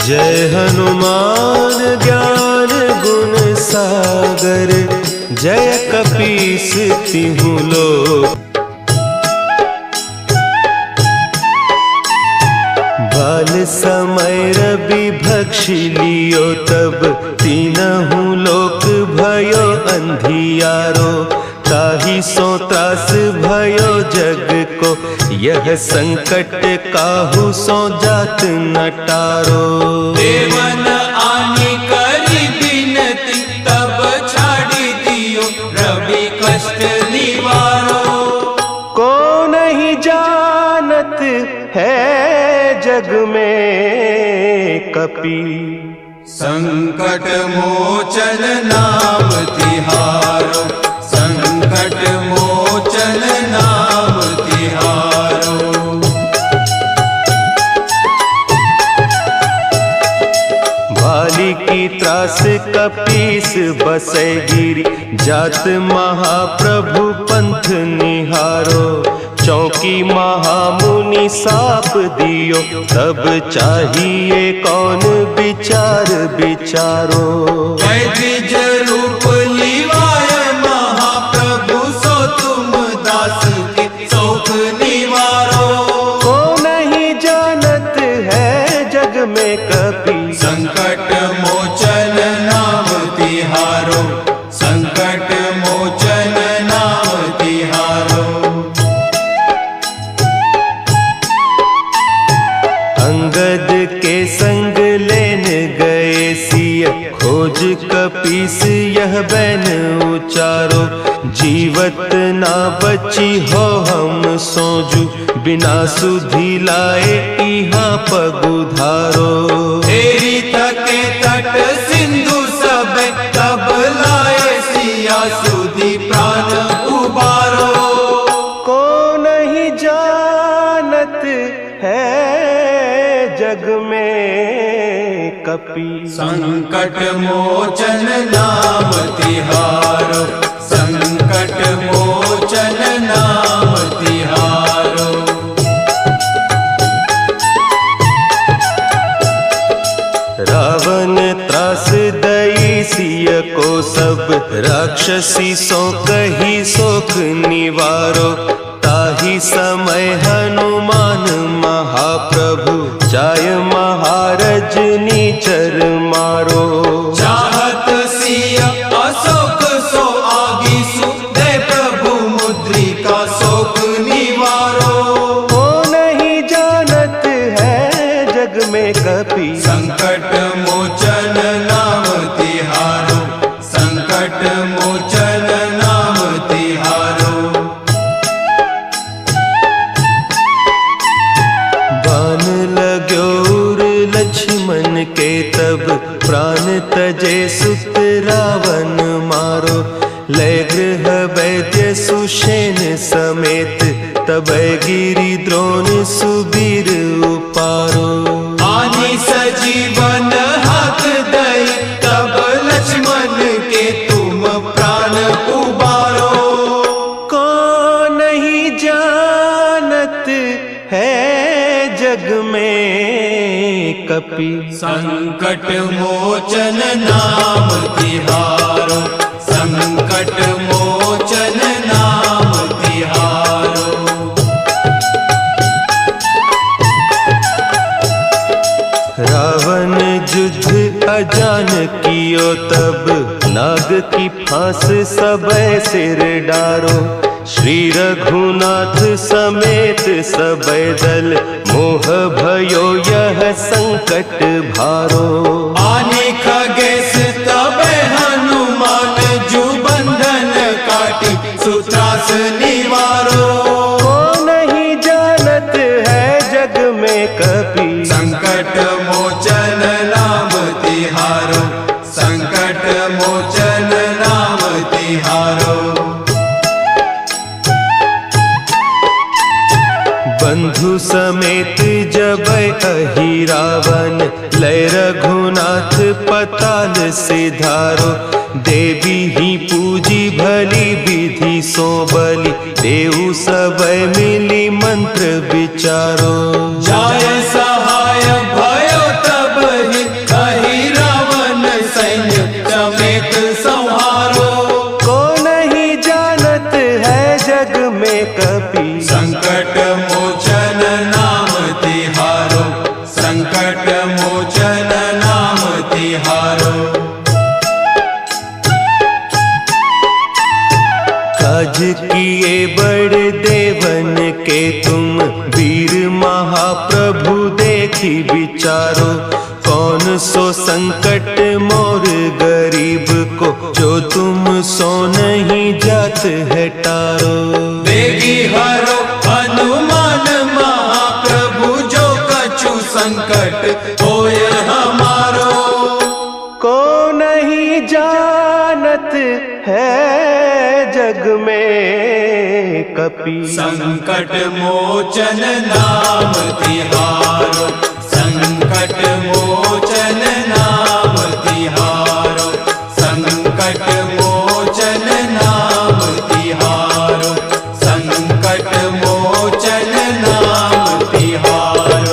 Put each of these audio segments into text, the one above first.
जय हनुमान ज्ञान गुण सागर, जय कपीस तिहु लोक। बाल समय रवि भक्षि लियो, तब तीनहु लोक भयो अंधियारो। ताहि सो त्रास भयो जग को, यह संकट काहू सो जात न टारो। देवन आनी करी बिनती, तब छाड़ी दियो रवि कष्ट निवारो। को नहीं जानत है जग में कपि, संकट मोचन नाम तिहारो। संकट मोचन नाम तिहारो। भाली की त्रास कपीस बसै गिरि, जात महाप्रभु पंथ निहारो। चौकी महामुनि साप दियो, तब चाहिए कौन विचार विचारो। द्विज रूप लिवाय महाप्रभु, सो तुम दास के शोक निवारो। को नहीं जानत है जग में कपि, संकट मोचन नाम तिहारो। संकट मोचन नाम तिहारो। अंगद के संग लेन गए सिय, खोज कपीस यह बैन उचारो। जीवत ना बची हो हम सोजू, बिना सुधि लाए इहाँ पगुधारो। तेरी तके तट सिंधु सब, तब लाए सिया सुधि प्राण उबारो। को नहीं जानत है जग में कपि, संकट मोचन नाम तिहारो। संकट मोचन नाम तिहारो। रावण त्रास दई सिय को, सब राक्षसी सो कही सोख निवारो। ताहि समय हनुमान महाप्रभु, जाय महारज नीचर मारो। चाहत सिय अशोक सो आगीसु, दे प्रभु मुद्रिका शोक निवारो। को नहीं जानत है जग में कपि, संकट मोचन नाम तिहारो। संकट मोचन नाम तिहारो। बान लाग्यो उर लक्ष्मण के, तब प्राण तजे सुत रावण मारो। लय गृह वैद्य सुषेण समेत, तब गिरि द्रोण सुबीर उपारो। आनी सजीवन हक दई, तब लक्ष्मण के तुम प्राण उबारो। को नहीं जानत है जग में कपि, संकट मोचन नाम तिहारो। संकट मोचन नाम तिहारो। रावण युद्ध अजान कियो, तब नाग की फांस सबय सिर डारो। श्री रघुनाथ समेत सबय दल, मोह भयो यह संकट भारो। आने खगेश तब हनुमान, जु बंधन काटी सुत्रास निवारो। को नहीं जानत है जग में कपि, संकट मोचन नाम तिहारो। संकट मोचन नाम तिहारो। बंधु समेत जबै अहि रावण, लय रघुनाथ पताल सिधारो। देवी ही पूजी भली विधि सो बलि, देहु सबय मिली मंत्र विचारो। जाय सहाय भयो तब ही प्रभु देखी विचारो, कौन सो संकट मोर गरीब को, जो तुम सो नहीं जात है टारो। बेगी हरो हनुमान महाप्रभु, जो कछु संकट होय हमारो। को नहीं जानत है जग में कपि, संकट मोचन नाम तिहारो, संकट मोचन नाम तिहारो, संकट मोचन नाम तिहारो, संकट मोचन नाम तिहारो।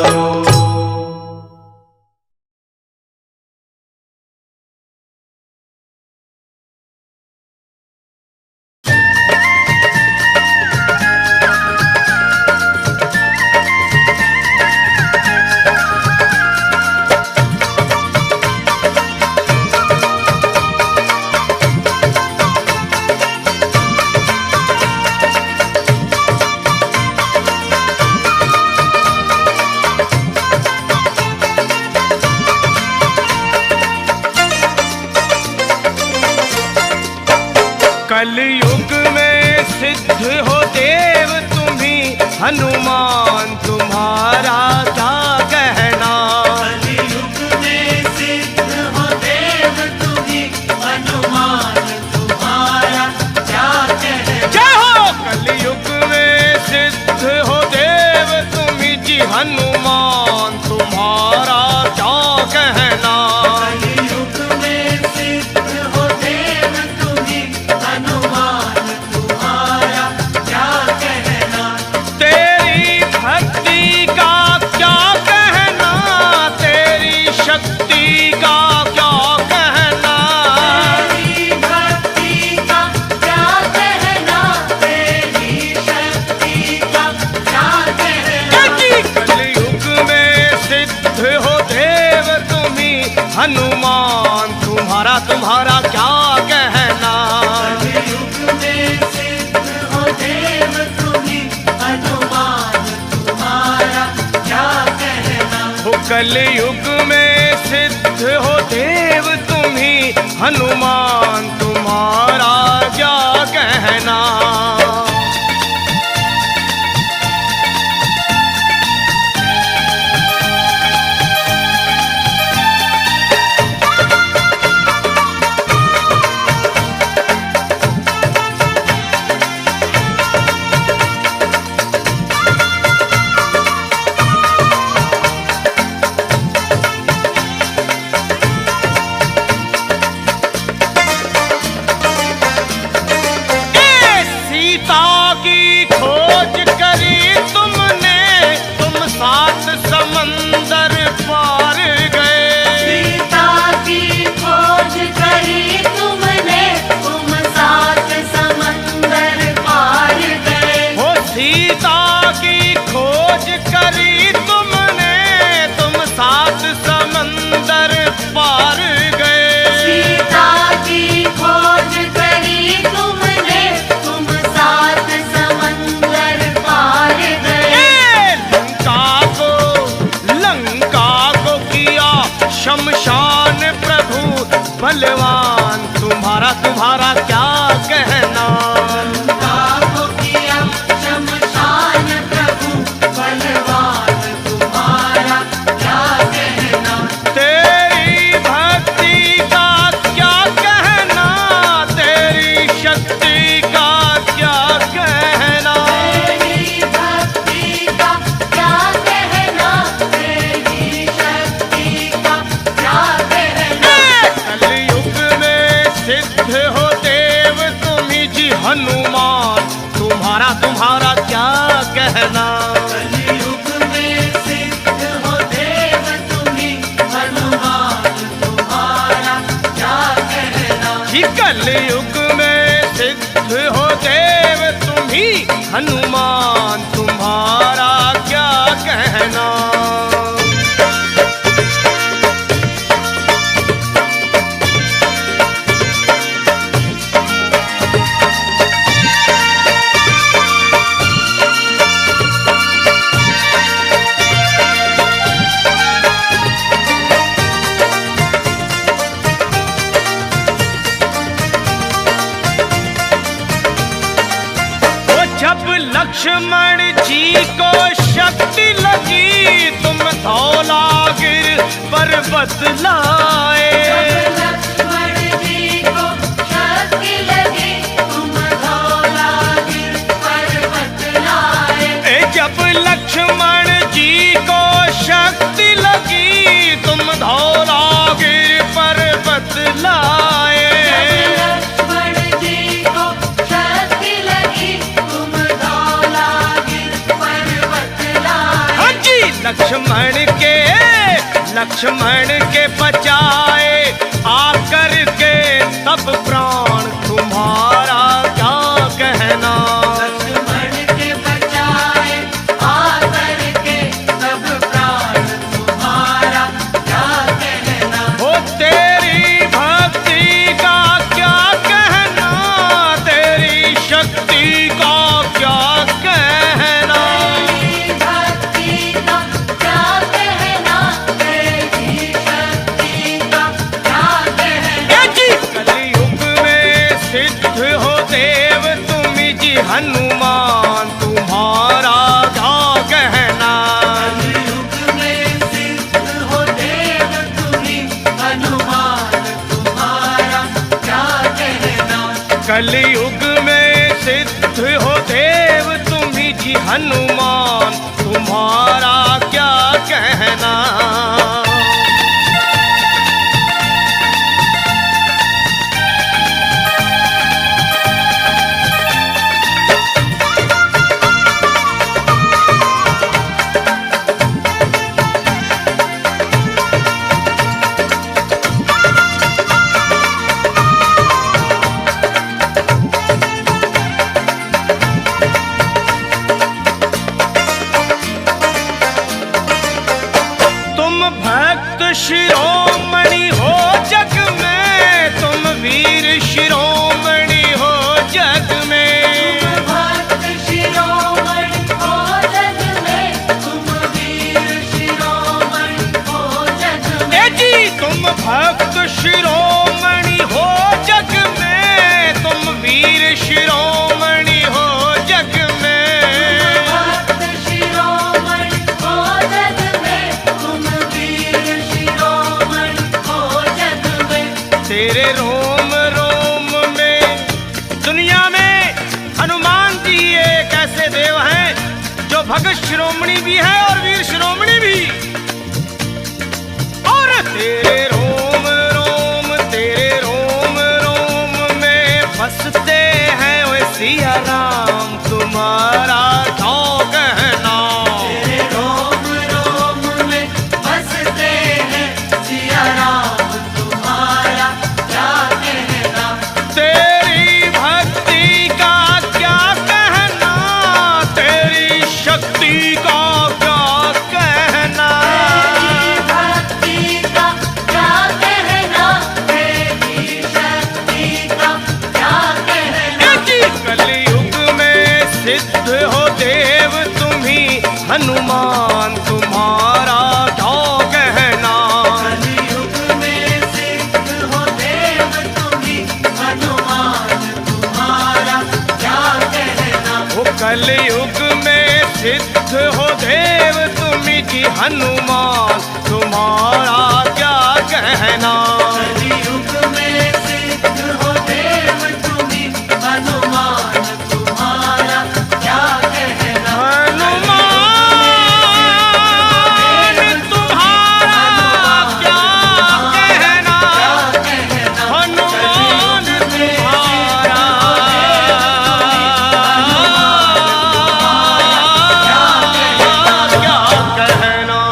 कलयुग में सिद्ध हो देव तुम्ही, हनुमान तुम्हारा क्या कहना। कलयुग में सिद्ध हो देव तुम्ही, हनुमान तुम्हारा क्या कहना। जय हो। कलयुग में सिद्ध हो देव तुम्ही जी, हनुमान तुम्हारा क्या कहना। कलयुग में सिद्ध हो देव तुम्ही, हनुमान तुम्हारा क्या कहना। तेरी भक्ति का क्या कहना, तेरी शक्ति का क्या कहना। तेरी भक्ति का क्या कहना, तेरी शक्ति का क्या कहना। कलयुग में सिद्ध हो देव तुम्ही, हनुमान तुम्हारा तुम्हारा क्या कहना। कलयुग में सिद्ध हो देव तुम्ही, हनुमान तुम्हारा क्या कहना। हो कलयुग में सिद्ध हो देव तुम्ही, हनुमान तुम्हारा क्या कहना। बलवान तुम्हारा तुम्हारा क्या कहना। को किया शमशान प्रभु बलवान तुम्हारा क्या कहना। तेरी भक्ति का क्या कहना, तेरी शक्ति का क्या कहना। तेरी भक्ति का क्या कहना, तेरी शक्ति का क्या कहना। कलयुग में सिद्ध हो देव तुम्ही जी हनुमान तुम्हारा तुम्हारा क्या कहना। कलयुग में सिद्ध हो देव तुम्ही हनुमान तुम्हारा क्या कहना। जी कलयुग में सिद्ध हो देव तुम्ही हनुमान तुम्हारा क्या कहना। लक्ष्मण के बचाए आकर के तब प्राण तुम्हारा क्या कहना। लक्ष्मण के बचाए आकर के तब प्राण तुम्हारा क्या कहना। हो तेरी भक्ति का क्या कहना, तेरी शक्ति का क्या कहना। तेरी भक्ति का क्या कहना, तेरी शक्ति का क्या कहना। कलयुग में सिद्ध हो देव तुम जी हनुमान तुम्हारा क्या कहना। कलयुग में सिद्ध हो देव तुम्ही हनुमान तुम्हारा क्या कहना। कलयुग में सिद्ध हो देव तुम जी हनुमान तुम्हारा क्या कहना। शिरोमणि हो जग में, तुम वीर शिरोमणि हो जग में। तुम भक्त शिरोमणि हो जग में, तुम वीर शिरोमणि हो जग में। जी तुम भक्त शिरोमणि हो जग में, तुम वीर शिरोमणि हो जग में। भक्त शिरोमणि हो जग में, तुम वीर शिरोमणि हो जग में। तेरे रोम रोम में दुनिया में हनुमान जी एक ऐसे देव हैं जो भगत शिरोमणि भी है और वीर शिरोमणि भी। और तेरे रोम रोम, तेरे रोम रोम में बसते हैं वो सिया राम तुम्हारा क्या कहना। तेरे रोम रोम में बसते हैं सिया राम तुम्हारा क्या कहना। तेरी भक्ति का क्या कहना, तेरी शक्ति का क्या कहना। तेरी भक्ति का क्या कहना, तेरी शक्ति का क्या कहना। कलयुग में सिद्ध हो देव तुम्ही हनुमान तुम्हारा क्या कहना। कलयुग में सिद्ध हो देव तुम्ही हनुमान तुम्हारा क्या कहना। वो कलयुग में सिद्ध हो देव तुम्ही जी हनुमान तुम्हारा क्या कहना। कलयुग में सिद्ध हो देव तुम्ही हनुमान तुम्हारा क्या कहना। हनुमान तुम्हारा क्या कहना। हनुमान तुम्हारा क्या कहना।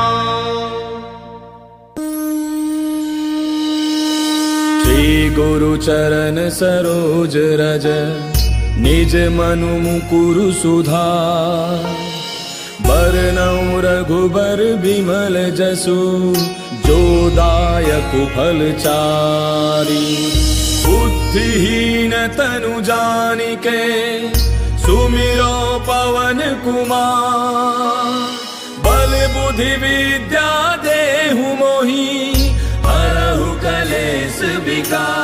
श्री गुरु चरण सरोज रज निज मनु मुकुरु सुधार। बरनउँ रघुबर बिमल जसु जो दायक फल चारि। बुद्धिहीन तनु जानिके सुमिरो पवन कुमार। बल बुद्धि विद्या देहु मोहि हरहु कलेस विकार।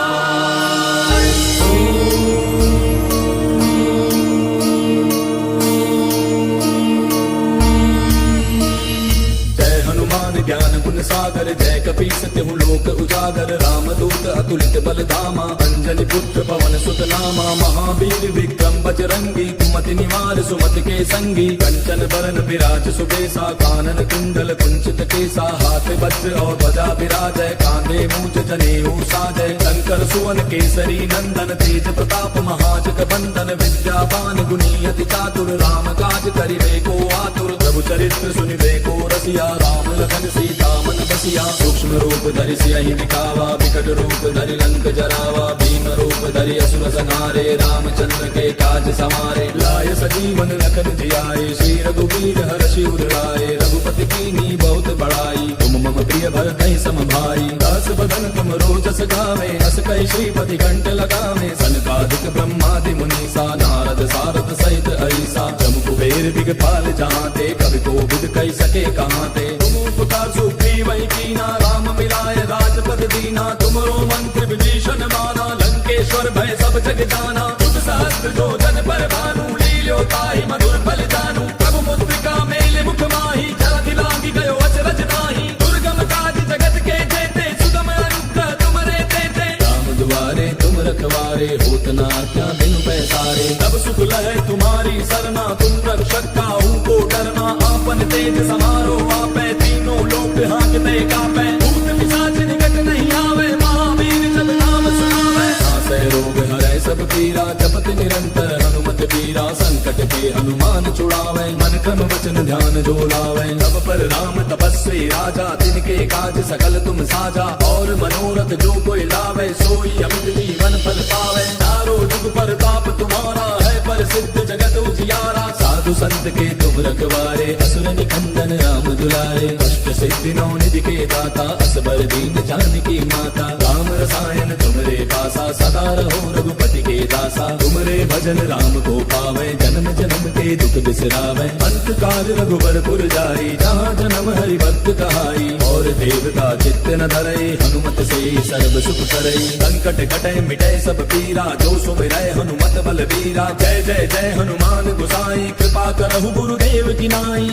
जय हनुमान ज्ञान गुण सागर, जय कपीस तिहु लोक उजागर। रामदूत अतुलित बल धामा, अंजनी पुत्र पवन सुत नामा। महावीर विक्रम बजरंगी, कुमति निवार सुमति के संगी। कंचन बरन विराज सुबेसा, कानन कुंडल कुंचित केसा। हाथ वज्र और ध्वजा विराजय, कांधे मूंज जनेऊ साजय। शंकर सुवन केसरी नंदन, तेज प्रताप महाजग बंदन। विद्यावान गुणी अति चातुर, राम काज करिबे को आतुर। प्रभु चरित्र सुनिबे को रसिया, राम लखन सीता मन बसिया। सूक्ष्म रूप धरि सियहि दिखावा, विकट रूप धरि लंक जरावा। भीम रूप धरि असुर संहारे, रामचंद्र के काज समारे। लाय सजीवन लखन जियाए, श्री रघुवीर हर्षि उर लाए। रघुपति कीन्ही बहुत बड़ाई, तुम मम प्रिय भरतहि सम भाई। दास बदन तुम रोजस गावे, अस कहि श्रीपति कंठ लगावे। सनकादिक ब्रह्मादि मुनीसा, नारद सारद सहित ऐसा। जम कुबेर दिगपाल जहांते, कवि कोविद कहि सके कहांते। तुम उपकार सुग्रीव कीना, राम मिलाए राजपद दीना। तुमरो मंत्र विभीषण माना, लंकेश्वर भय सब जग जाना। तुझ सहस्त्र जो जन पर भानु, लील्यो ताहि मधुर फल जानू। प्रभु मुद्रिका मेले मुख माही, जलधि लांघि गयो अचरज नाही। दुर्गम काज जगत के जेते, सुगम अनुग्रह तुमरे तेते। राम दुआरे तुम रखवारे, होत न आज्ञा बिनु पैसारे। तब सुख लहै तुम्हारी सरना, तुम रक्षक काहू को डरना। आपन तेज समारो आपै, तीनों लोक हांकते कापै। भूत पिशाच निकट नहीं आवे, महावीर जब नाम सुनावे। नासै रोग हरै सब पीरा, जपत निरंतर हनुमत बीरा। संकट के हनुमान छुड़ावे, मन क्रम वचन ध्यान जो लावे। सब पर राम तपस्वी राजा, तिनके काज सकल तुम साजा। और मनोरथ जो कोई लावे, सोई अमित जीवन फल पावे। चारों जुग परताप तुम्हारा है, प्रसिद्ध जगत उजियारा। साधु संत के तुम रखवारे, असुर निकंदन राम दुलारे। अष्ट सिद्धि नौ निधि के दाता, असबर दीन जानकी माता। राम रसायन तुमरे पासा, सदा रहो रघुपति के दासा। तुमरे भजन राम को पावे, जन्म जन्म के दुख बिसरावे। अंत काल रघुबर पुर जाई, जहाँ जन्म हरि भक्त कहाई। और देवता चित्त न धरई, हनुमत से सर्व सुख करई। संकट कटै मिटै सब पीरा, जो सुमिरै हनुमत बल बीरा। जय जय जय हनुमान गोसाई, कृपा करहु गुरुदेव की नाई।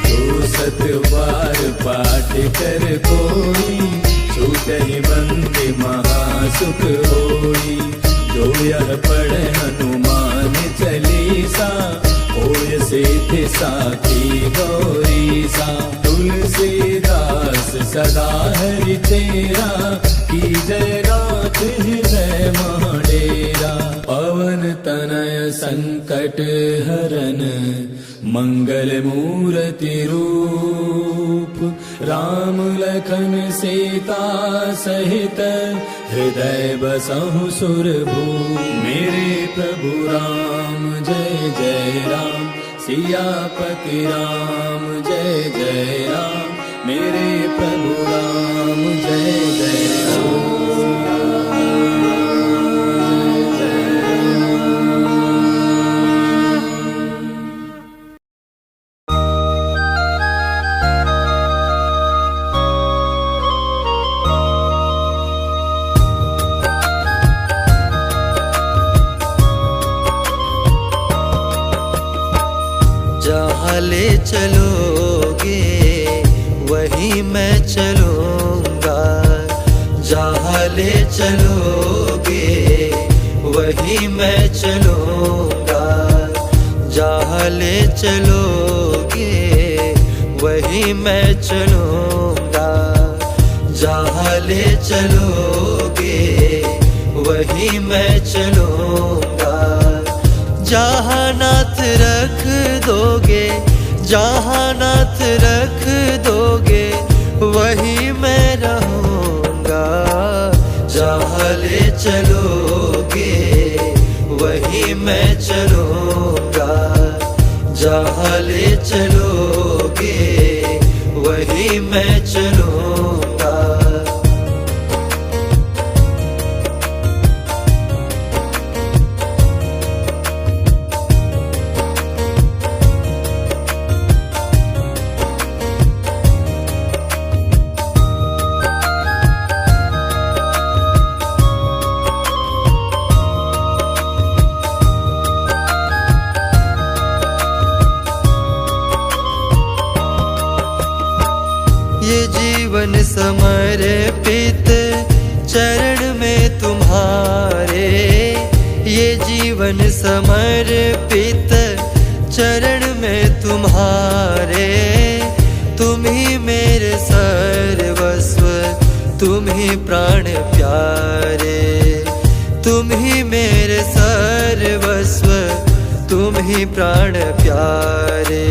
जो सत बार पाठ कर कोई, छूटहि बंदे महासुख होई। जो यह पढ़े हनुमान चालीसा, होय सिद्धि साखी गौरीसा। तुलसीदास सदा हरि तेरा, की जय नाथ हृदय महडेरा। पवन तनय संकट हरन, मंगल मूर्ति रूप। राम लखन सीता सहित, हृदय बसहु सुरभूप। मेरे प्रभु राम जय जय राम, सियापति राम जय जय राम। मेरे प्रभु राम जय जय राम। जहाँ ले चलोगे वहीं मैं चलूँगा। जहाँ ले चलोगे वहीं मैं चलूँगा। जहाँ ले चलोगे वहीं मैं चलूँगा। जहाँ ले चलोगे वहीं मैं चलूँगा। जहाँ नाथ रख दोगे, जहाँ नाथ रख दोगे वहीं मैं रहूँगा। जहाँ ले चलोगे वहीं मैं चलूँगा। जहाँ ले चलोगे वहीं मैं चलूँगा। ये जीवन समर्पित चरण में तुम्हारे, ये जीवन समर्पित चरण में तुम्हारे। तुम ही मेरे सर्वस्व, तुम ही प्राण प्यारे, तुम ही मेरे सर्वस्व, तुम ही प्राण प्यारे।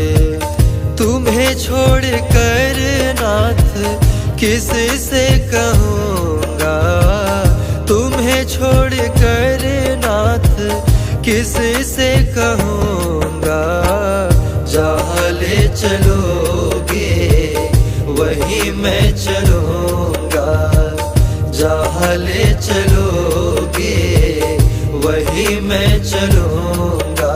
तुम्हें छोड़ कर नाथ किस से कहूँगा, तुम्हें छोड़ कर नाथ किस से कहूँगा। जहाँ ले चलोगे वहीं मैं चलूँगा, जहाँ ले चलोगे वहीं मैं चलूँगा।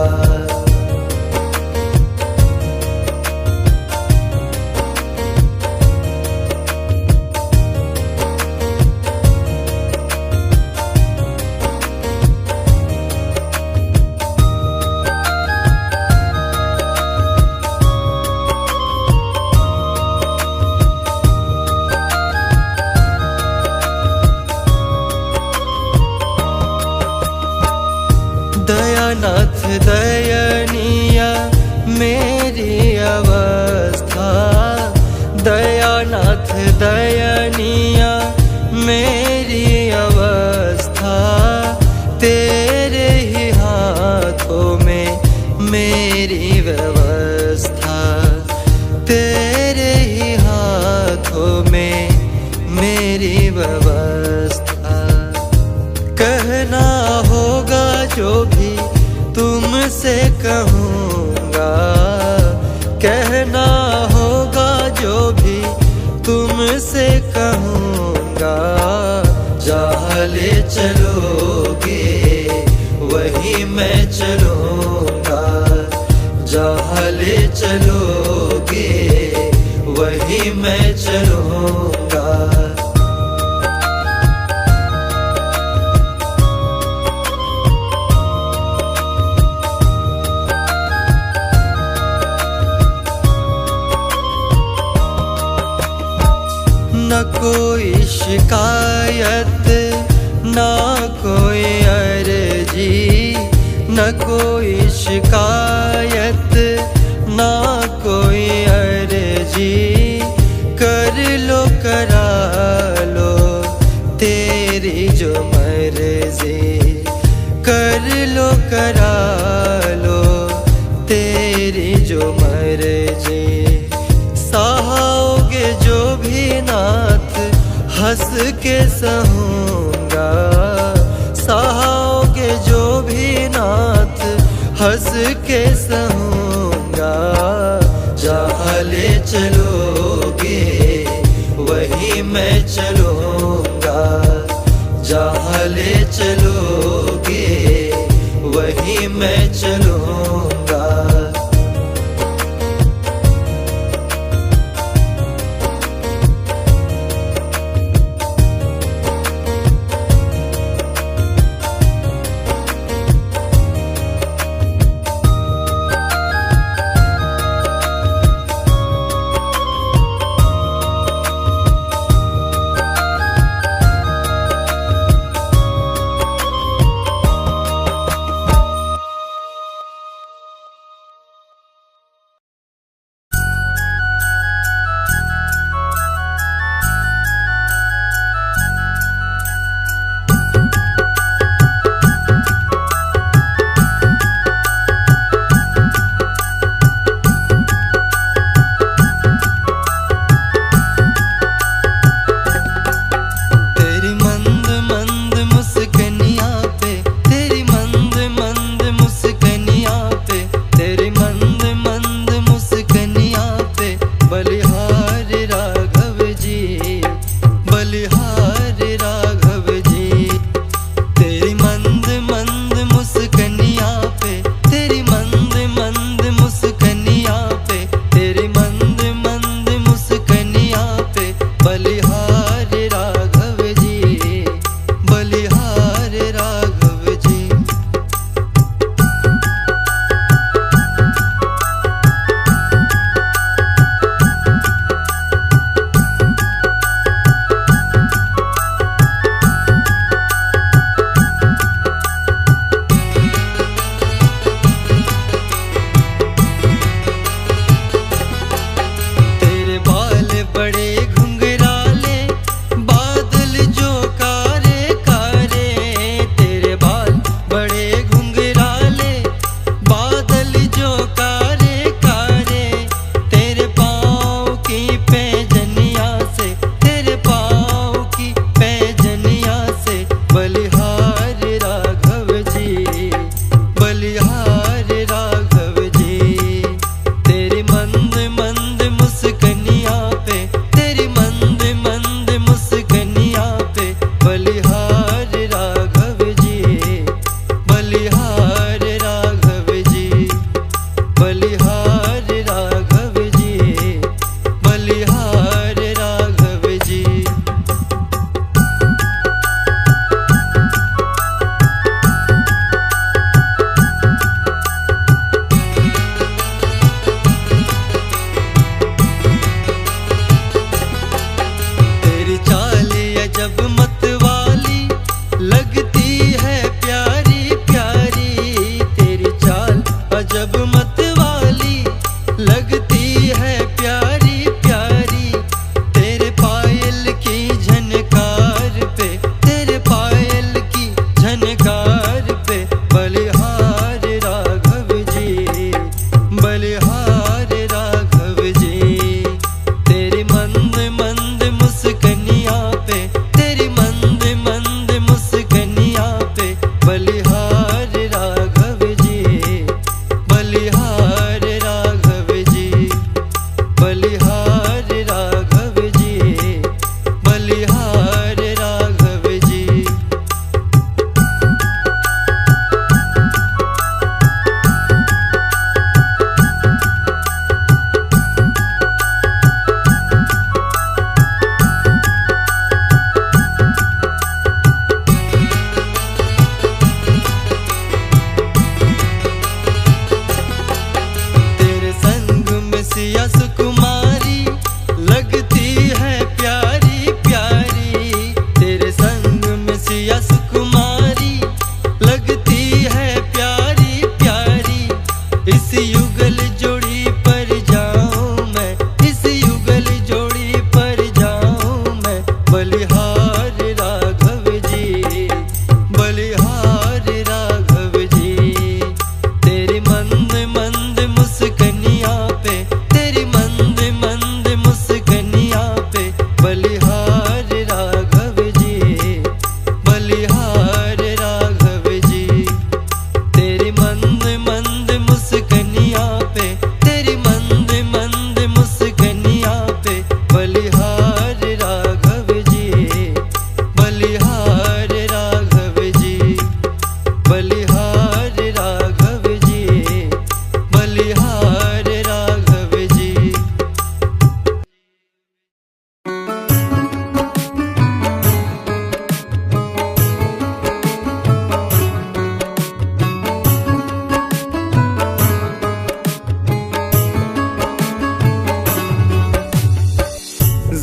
दयानाथ दयनीय मेरी अवस्था, दयानाथ दयनीय मेरी अवस्था। तेरे ही हाथों में मेरी व्यवस्था, तेरे ही हाथों में मेरी व्यवस्था। कहना होगा जो भी तुमसे कहूँगा, कहना होगा जो भी तुमसे कहूँगा। जहाँ ले चलोगे वहीं मैं चलूँगा, जहाँ ले चलोगे वहीं मैं चलूँगा। न कोई शिकायत, ना कोई अर्जी, न कोई शिकायत, ना कोई अर्जी। कर लो करा लो तेरी जो मर्जी, कर लो करा लो तेरी जो मर्जी। सहाओगे जो भी नाथ हंस के सहूँगा, सहाओगे जो भी नाथ हंस के सहूँगा। जहाँ ले चलोगे वहीं मैं चलूँगा, जहाँ ले चलोगे वहीं मैं चलूँगा।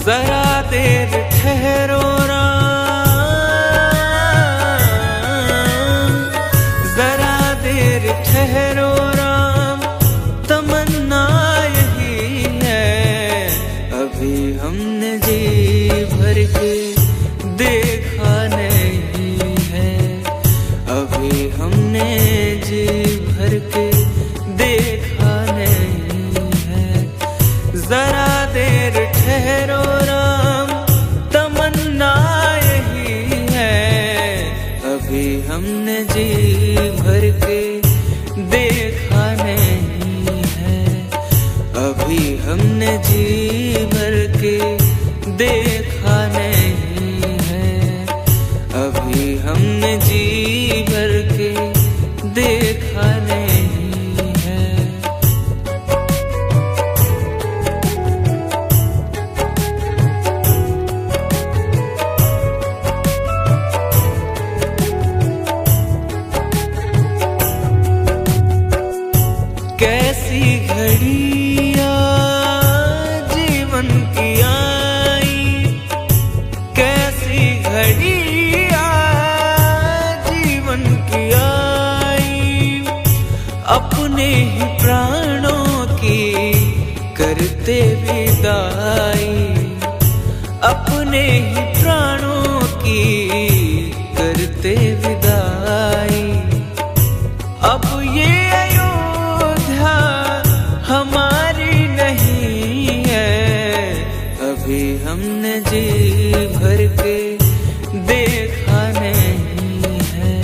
जरा देर ठहरो राम, जरा देर ठहरो राम, तमन्ना यही है। अभी हमने जी भर के देखा नहीं है, अभी हमने जी भर के देखा नहीं है। जरा देर ठहरो राम, तमन्ना यही है। अभी हमने जी भर के देखा नहीं है, अभी हमने जी भर के देखा नहीं है, अभी हमने जी भर के देखा नहीं है। कैसी घड़ियां जीवन की आई, कैसी घड़ियां जीवन की आई, अपने ही प्राणों की करते विदाई, अपने ही प्राणों की करते विदाई। अब ये अयोध्या हमारी नहीं है, अभी हमने जी भर के देखा नहीं है,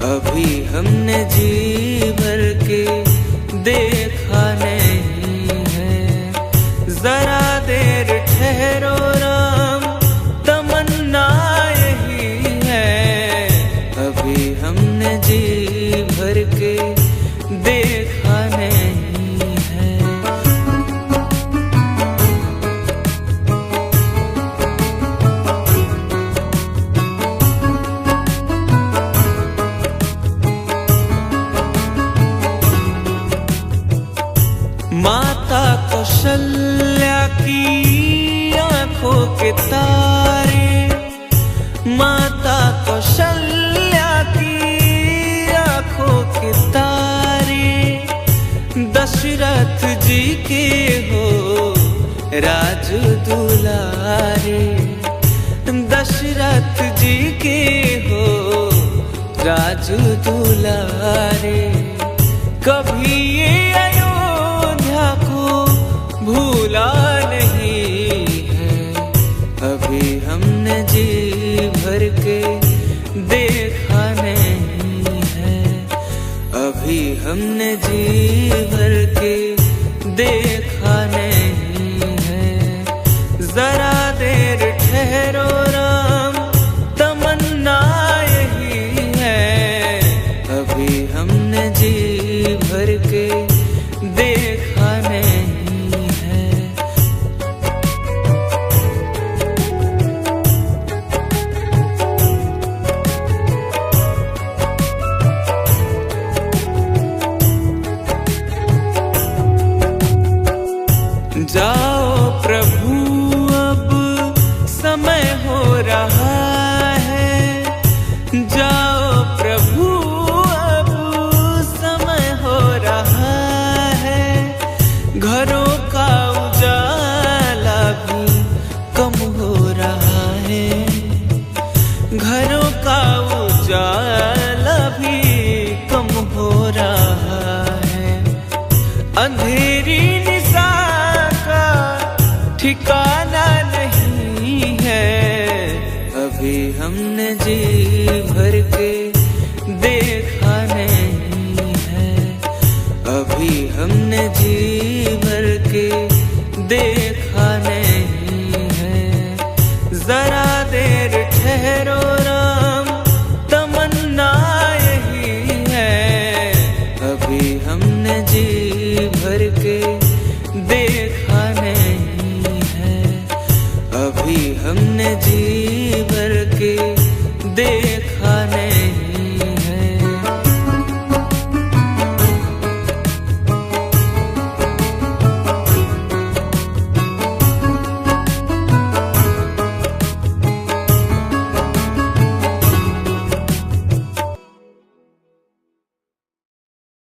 अभी हमने जी भर के देखा नहीं है। जरा देर ठहरो राम, तमन्ना यही है। अभी हमने जी भर के देखा नहीं है। माता कौशल्या की आंखों के तारे, माता कौशल्या की आंखों के तारे, दशरथ जी के हो राज दुलारे, दशरथ जी के हो राज दुलारे। कभी ये अयोध्या को भूला नहीं है, अभी हमने जी भर के देखा नहीं है, अभी हमने जी भर के देखा नहीं है। जरा देर ठहरो राम, तमन्ना यही है। अभी हमने जी भर के देखा नहीं है। जाओ प्रभु अब समय हो रहा है, जाओ प्रभु अब समय हो रहा है। घरों का उजाला भी कम हो रहा है, घरों का उजाला भी कम हो रहा है। अंधेरी निशा का ठिकाना नहीं है, अभी हमने जी भर के देखा नहीं है, अभी हमने जी भर के देखा नहीं है। जरा देर ठहरो राम, तमन्ना यही है। अभी हमने जी भर के देखा नहीं है, अभी हमने जी भर के देखा